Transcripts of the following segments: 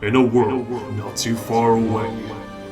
In a world not too far away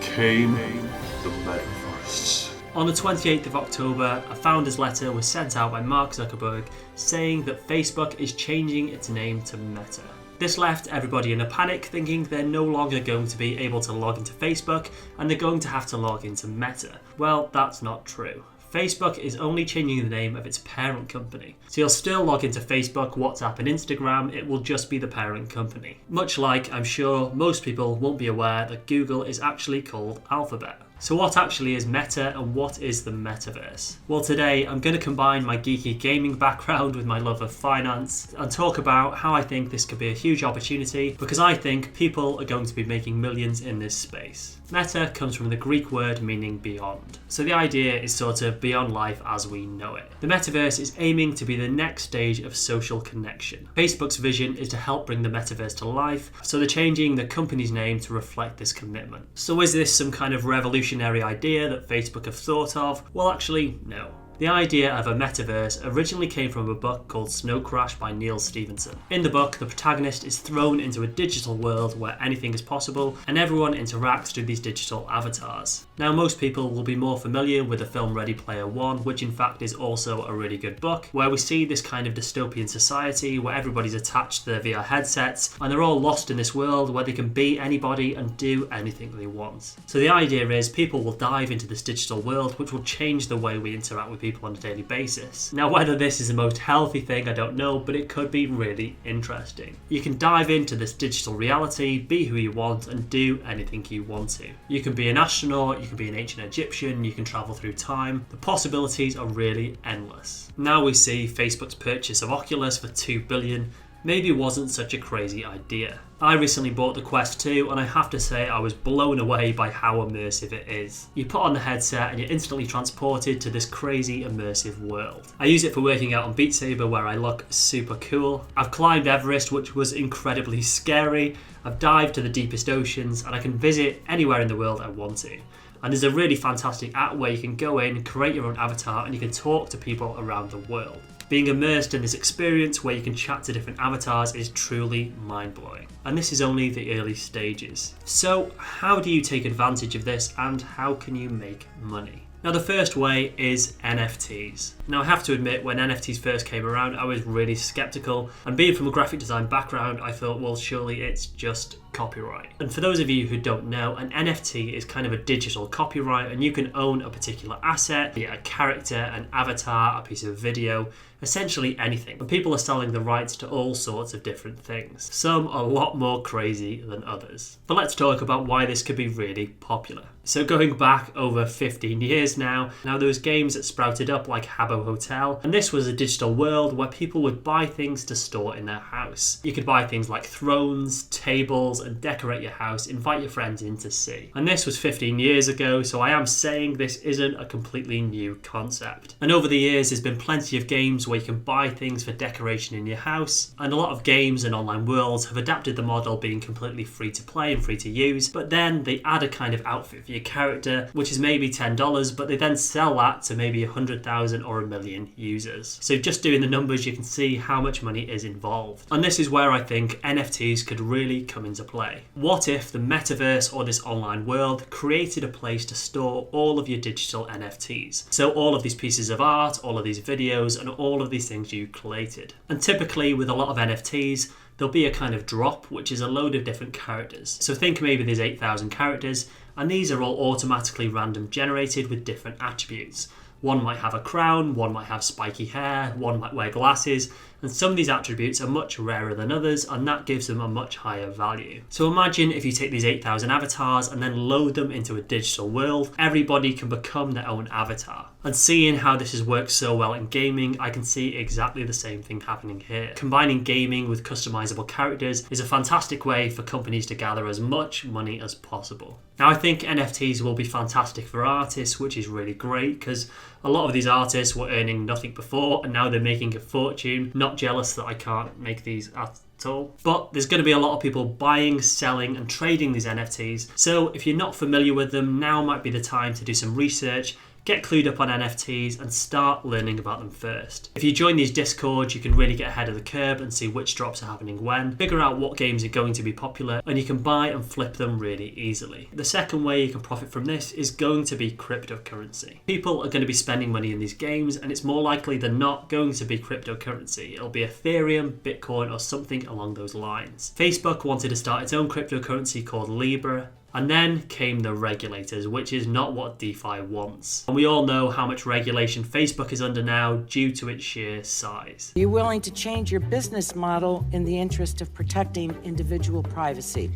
came the Metaverse. On the 28th of October, a founder's letter was sent out by Mark Zuckerberg saying that Facebook is changing its name to Meta. This left everybody in a panic, thinking they're no longer going to be able to log into Facebook and they're going to have to log into Meta. Well, that's not true. Facebook is only changing the name of its parent company. So you'll still log into Facebook, WhatsApp and Instagram, it will just be the parent company. Much like I'm sure most people won't be aware that Google is actually called Alphabet. So what actually is Meta and what is the Metaverse? Well, today I'm going to combine my geeky gaming background with my love of finance and talk about how I think this could be a huge opportunity, because I think people are going to be making millions in this space. Meta comes from the Greek word meaning beyond. So the idea is sort of beyond life as we know it. The Metaverse is aiming to be the next stage of social connection. Facebook's vision is to help bring the Metaverse to life, so they're changing the company's name to reflect this commitment. So is this some kind of revolutionary idea that Facebook have thought of? Well, actually, no. The idea of a metaverse originally came from a book called Snow Crash by Neil Stephenson. In the book, the protagonist is thrown into a digital world where anything is possible and everyone interacts through these digital avatars. Now, most people will be more familiar with the film Ready Player One, which in fact is also a really good book, where we see this kind of dystopian society where everybody's attached to their VR headsets and they're all lost in this world where they can be anybody and do anything they want. So the idea is people will dive into this digital world which will change the way we interact with people on a daily basis. Now, whether this is the most healthy thing, I don't know, but it could be really interesting. You can dive into this digital reality, be who you want, and do anything you want to. You can be an astronaut, you can be an ancient Egyptian, you can travel through time. The possibilities are really endless. Now we see Facebook's purchase of Oculus for $2 billion. Maybe wasn't such a crazy idea. I recently bought the Quest 2 and I have to say I was blown away by how immersive it is. You put on the headset and you're instantly transported to this crazy immersive world. I use it for working out on Beat Saber where I look super cool. I've climbed Everest, which was incredibly scary. I've dived to the deepest oceans and I can visit anywhere in the world I want to. And there's a really fantastic app where you can go in, create your own avatar and you can talk to people around the world. Being immersed in this experience where you can chat to different avatars is truly mind-blowing. And this is only the early stages. So how do you take advantage of this and how can you make money? Now, the first way is NFTs. Now, I have to admit, when NFTs first came around, I was really skeptical. And being from a graphic design background, I thought, well, surely it's just copyright. And for those of you who don't know, an NFT is kind of a digital copyright, and you can own a particular asset, be it a character, an avatar, a piece of video, essentially anything. And people are selling the rights to all sorts of different things. Some are a lot more crazy than others. But let's talk about why this could be really popular. So going back over 15 years now there was games that sprouted up like Habbo Hotel, and this was a digital world where people would buy things to store in their house. You could buy things like thrones, tables, and decorate your house, invite your friends in to see. And this was 15 years ago, so I am saying this isn't a completely new concept. And over the years, there's been plenty of games where you can buy things for decoration in your house, and a lot of games and online worlds have adapted the model being completely free to play and free to use, but then they add a kind of outfit for your character, which is maybe $10, but they then sell that to maybe 100,000 or 1 million users. So just doing the numbers, you can see how much money is involved. And this is where I think NFTs could really come into play. What if the metaverse or this online world created a place to store all of your digital NFTs? So all of these pieces of art, all of these videos, and all of these things you collated. And typically with a lot of NFTs, there'll be a kind of drop, which is a load of different characters. So think maybe there's 8,000 characters, and these are all automatically random generated with different attributes. One might have a crown, one might have spiky hair, one might wear glasses, and some of these attributes are much rarer than others, and that gives them a much higher value. So imagine if you take these 8,000 avatars and then load them into a digital world, everybody can become their own avatar. And seeing how this has worked so well in gaming, I can see exactly the same thing happening here. Combining gaming with customizable characters is a fantastic way for companies to gather as much money as possible. Now, I think NFTs will be fantastic for artists, which is really great because a lot of these artists were earning nothing before and now they're making a fortune. Not jealous that I can't make these at all. But there's going to be a lot of people buying, selling and trading these NFTs. So if you're not familiar with them, now might be the time to do some research, get clued up on NFTs and start learning about them first. If you join these discords, you can really get ahead of the curve and see which drops are happening when, figure out what games are going to be popular, and you can buy and flip them really easily. The second way you can profit from this is going to be cryptocurrency. People are going to be spending money in these games, and it's more likely than not going to be cryptocurrency. It'll be Ethereum, Bitcoin, or something along those lines. Facebook wanted to start its own cryptocurrency called Libra, and then came the regulators, which is not what DeFi wants. And we all know how much regulation Facebook is under now due to its sheer size. Are you willing to change your business model in the interest of protecting individual privacy?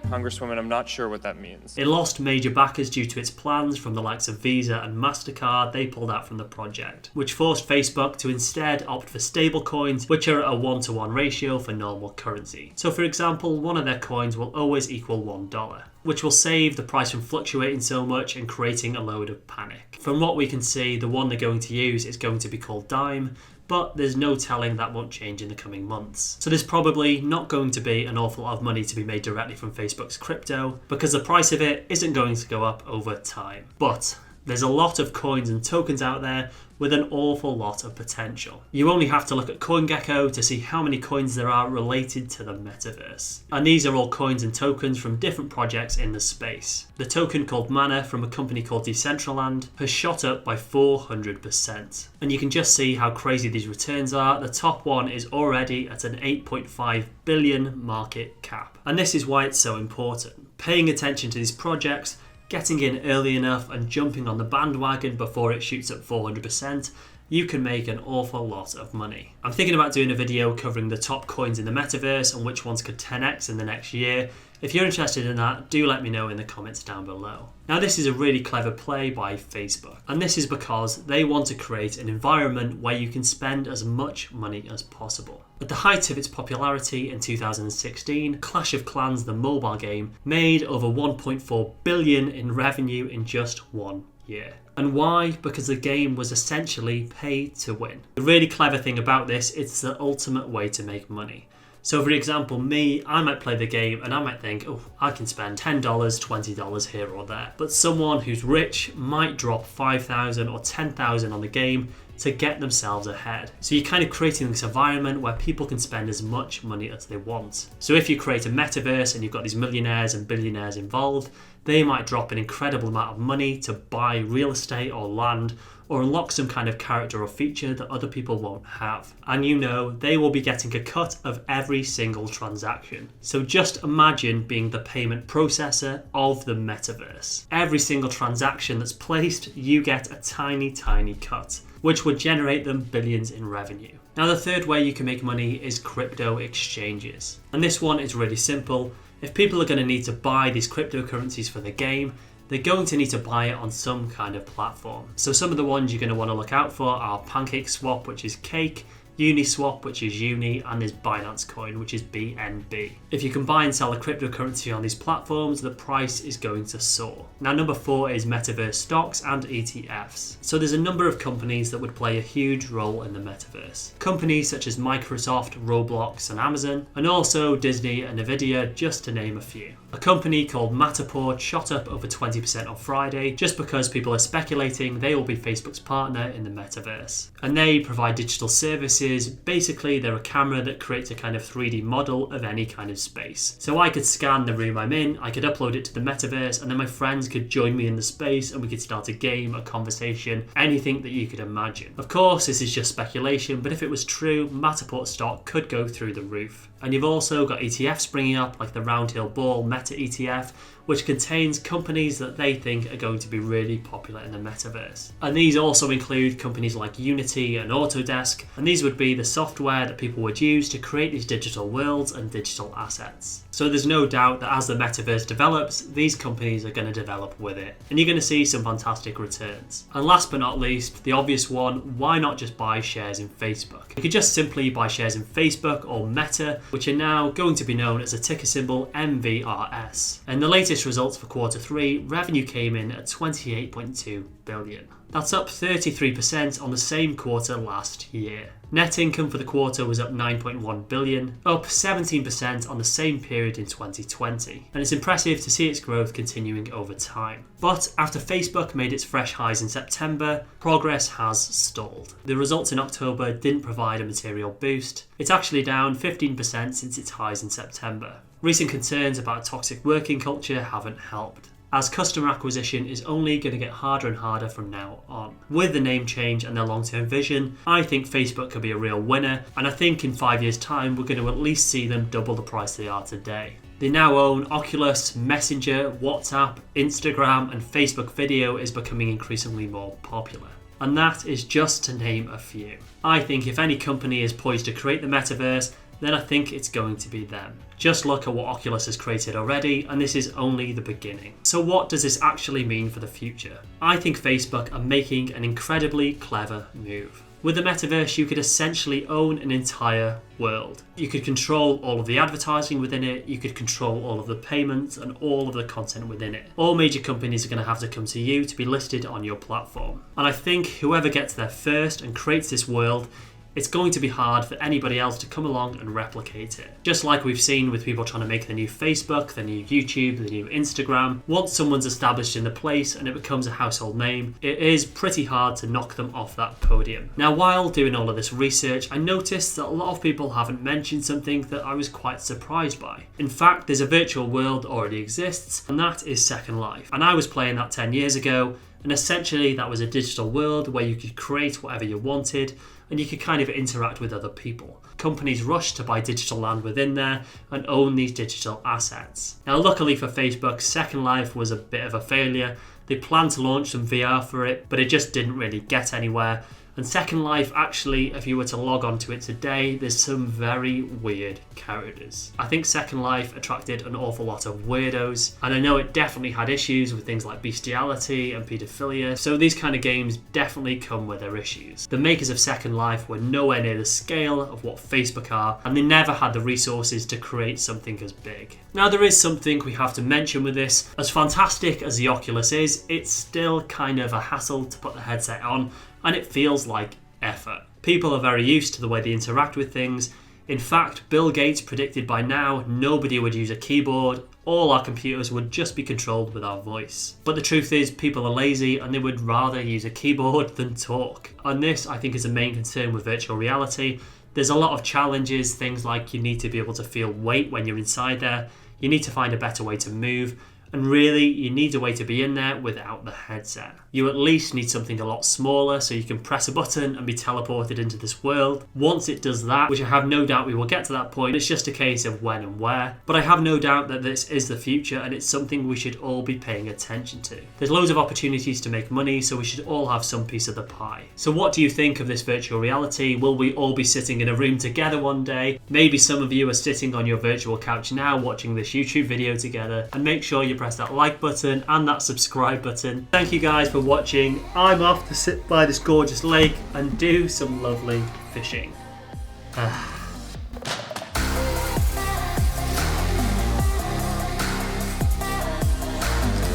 Congresswoman, I'm not sure what that means. It lost major backers due to its plans from the likes of Visa and MasterCard. They pulled out from the project, which forced Facebook to instead opt for stablecoins, which are at a 1-to-1 ratio for normal currency. So for example, one of their coins will always equal $1, which will save the price from fluctuating so much and creating a load of panic. From what we can see, the one they're going to use is going to be called Dime, but there's no telling that won't change in the coming months. So there's probably not going to be an awful lot of money to be made directly from Facebook's crypto, because the price of it isn't going to go up over time. But there's a lot of coins and tokens out there with an awful lot of potential. You only have to look at CoinGecko to see how many coins there are related to the metaverse. And these are all coins and tokens from different projects in the space. The token called Mana from a company called Decentraland has shot up by 400%. And you can just see how crazy these returns are. The top one is already at an 8.5 billion market cap. And this is why it's so important. Paying attention to these projects, getting in early enough and jumping on the bandwagon before it shoots up 400%, you can make an awful lot of money. I'm thinking about doing a video covering the top coins in the metaverse and which ones could 10x in the next year. If you're interested in that, do let me know in the comments down below. Now this is a really clever play by Facebook, and this is because they want to create an environment where you can spend as much money as possible. At the height of its popularity in 2016, Clash of Clans, the mobile game, made over 1.4 billion in revenue in just 1 year. And why? Because the game was essentially pay to win. The really clever thing about this, it's the ultimate way to make money. So for example, me, I might play the game and I might think, oh, I can spend $10, $20 here or there. But someone who's rich might drop $5,000 or $10,000 on the game to get themselves ahead. So you're kind of creating this environment where people can spend as much money as they want. So if you create a metaverse and you've got these millionaires and billionaires involved, they might drop an incredible amount of money to buy real estate or land, or unlock some kind of character or feature that other people won't have. And you know, they will be getting a cut of every single transaction. So just imagine being the payment processor of the metaverse. Every single transaction that's placed, you get a tiny, tiny cut, which would generate them billions in revenue. Now the third way you can make money is crypto exchanges. And this one is really simple. If people are going to need to buy these cryptocurrencies for the game, they're going to need to buy it on some kind of platform. So some of the ones you're going to want to look out for are PancakeSwap, which is cake, Uniswap, which is Uni, and there's Binance Coin, which is BNB. If you can buy and sell a cryptocurrency on these platforms, the price is going to soar. Now number 4 is Metaverse stocks and ETFs. So there's a number of companies that would play a huge role in the Metaverse. Companies such as Microsoft, Roblox, and Amazon, and also Disney and Nvidia, just to name a few. A company called Matterport shot up over 20% on Friday just because people are speculating they will be Facebook's partner in the Metaverse. And they provide digital services. Basically, they're a camera that creates a kind of 3D model of any kind of space. So I could scan the room I'm in, I could upload it to the Metaverse, and then my friends could join me in the space and we could start a game, a conversation, anything that you could imagine. Of course, this is just speculation, but if it was true, Matterport stock could go through the roof. And you've also got ETFs springing up, like the Roundhill Ball Meta ETF, which contains companies that they think are going to be really popular in the metaverse. And these also include companies like Unity and Autodesk, and these would be the software that people would use to create these digital worlds and digital assets. So there's no doubt that as the metaverse develops, these companies are going to develop with it, and you're going to see some fantastic returns. And last but not least, the obvious one, why not just buy shares in Facebook? You could just simply buy shares in Facebook or Meta, which are now going to be known as a ticker symbol MVRS. And the latest results for quarter 3, revenue came in at 28.2 billion. That's up 33% on the same quarter last year. Net income for the quarter was up 9.1 billion, up 17% on the same period in 2020, and it's impressive to see its growth continuing over time. But after Facebook made its fresh highs in September, progress has stalled. The results in October didn't provide a material boost. It's actually down 15% since its highs in September. Recent concerns about a toxic working culture haven't helped, as customer acquisition is only going to get harder and harder from now on. With the name change and their long-term vision, I think Facebook could be a real winner, and I think in 5 years' time we're going to at least see them double the price they are today. They now own Oculus, Messenger, WhatsApp, Instagram, and Facebook video is becoming increasingly more popular. And that is just to name a few. I think if any company is poised to create the metaverse, then I think it's going to be them. Just look at what Oculus has created already, and this is only the beginning. So what does this actually mean for the future? I think Facebook are making an incredibly clever move. With the metaverse, you could essentially own an entire world. You could control all of the advertising within it, you could control all of the payments and all of the content within it. All major companies are going to have to come to you to be listed on your platform. And I think whoever gets there first and creates this world, it's going to be hard for anybody else to come along and replicate it. Just like we've seen with people trying to make the new Facebook, the new YouTube, the new Instagram. Once someone's established in the place and it becomes a household name, it is pretty hard to knock them off that podium. Now, while doing all of this research, I noticed that a lot of people haven't mentioned something that I was quite surprised by. In fact, there's a virtual world already exists, and that is Second Life. And I was playing that 10 years ago, and essentially that was a digital world where you could create whatever you wanted, and you could kind of interact with other people. Companies rushed to buy digital land within there and own these digital assets. Now, luckily for Facebook, Second Life was a bit of a failure. They planned to launch some VR for it, but it just didn't really get anywhere. And Second Life, actually, if you were to log on to it today, there's some very weird characters. I think Second Life attracted an awful lot of weirdos, and I know it definitely had issues with things like bestiality and paedophilia, so these kind of games definitely come with their issues. The makers of Second Life were nowhere near the scale of what Facebook are, and they never had the resources to create something as big. Now, there is something we have to mention with this. As fantastic as the Oculus is, it's still kind of a hassle to put the headset on, and it feels like effort. People are very used to the way they interact with things. In fact, Bill Gates predicted by now nobody would use a keyboard. All our computers would just be controlled with our voice. But the truth is, people are lazy and they would rather use a keyboard than talk. And this, I think, is a main concern with virtual reality. There's a lot of challenges, things like you need to be able to feel weight when you're inside there. You need to find a better way to move. And really, you need a way to be in there without the headset. You at least need something a lot smaller so you can press a button and be teleported into this world. Once it does that, which I have no doubt we will get to that point, it's just a case of when and where. But I have no doubt that this is the future and it's something we should all be paying attention to. There's loads of opportunities to make money, so we should all have some piece of the pie. So what do you think of this virtual reality? Will we all be sitting in a room together one day? Maybe some of you are sitting on your virtual couch now watching this YouTube video together, and make sure you press that like button and that subscribe button. Thank you guys for watching. I'm off to sit by this gorgeous lake and do some lovely fishing.